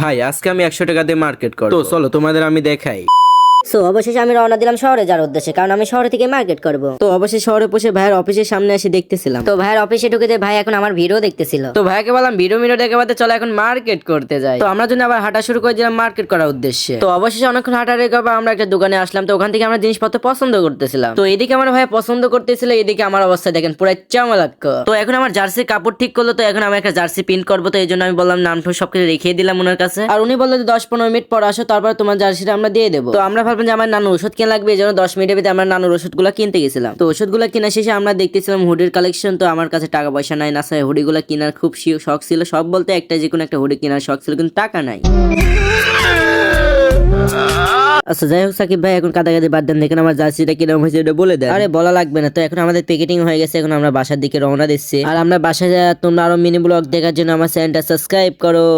ভাই আজকে আমি 100 টাকা দিয়ে মার্কেট করব, তো চলো তোমাদের আমি দেখাই। সো অবশেষে আমি রওনা দিলাম শহরে যাওয়ার উদ্দেশ্যে, কারণ আমি শহরে থেকে মার্কেট করব। তো অবশ্যই শহরে বসে ভাইয়ের অফিসের সামনে এসে দেখতেছিলাম, তো ভাইয়ের অফিসে ঢুকে যে ভাই এখন আমার ভিডিও দেখতেছিল। তো ভাইকে বললাম ভিডিও দেখে বাদে চলো এখন মার্কেট করতে যাই। তো আমরা জন্য আবার হাঁটা শুরু করে দিলাম মার্কেট করার উদ্দেশ্যে। তো অবশেষে অনেকক্ষণ হাঁটা রেখে আবার আমরা একটা দোকানে আসলাম। তো ওখান থেকে আমরা জিনিসপত্র পছন্দ করতেছিলাম। তো এদিকে আমার ভাই পছন্দ করতেছিল, এদিকে আমার অবস্থা দেখেন পুরো চামালাক্ক। তো এখন আমার জার্সির কাপড় ঠিক করলো, তো এখন আমি একটা জার্সি প্রিন্ট করবো। তো এই জন্য আমি বললাম নাম সবকিছু রেখে দিলাম ওনার কাছে, আর উনি বললো যে 10-15 মিনিট পর আসো, তারপর তোমার জার্সিটা আমরা দিয়ে দেবো। তো আমরা ভাবলাম যে আমার নানু ওষুধ কেনা লাগবে, এই জন্য 10 মিনিটের ভিতরে আমরা নানুর ওষুধগুলো কিনতে গেছিলাম। তো ওষুধগুলো কেনা শেষে আমরা দেখতেছিলাম হুডির কালেকশন। তো আমার কাছে টাকা পয়সা নাই, না স্যার হুডিগুলো কেনার খুব শখ ছিল, সব বলতে একটা যে কোনো একটা হুডি কেনার শখ ছিল, কিন্তু টাকা নাই। আচ্ছা যাই হোক সাকিব ভাই, এখন কাদাকাদি বাদ দেন, দেখেন আমার জার্সিটা কিরকম হয়েছে এটা বলে দেন। আরে বলা লাগবে না, তো এখন আমাদের প্যাকেটিং হয়ে গেছে, এখন আমরা বাসার দিকে রওনা দিচ্ছি। আর আমরা বাসায় তোমরা আরো মিনি ব্লগ দেখার জন্য আমার চ্যানেলটা সাবস্ক্রাইব করো।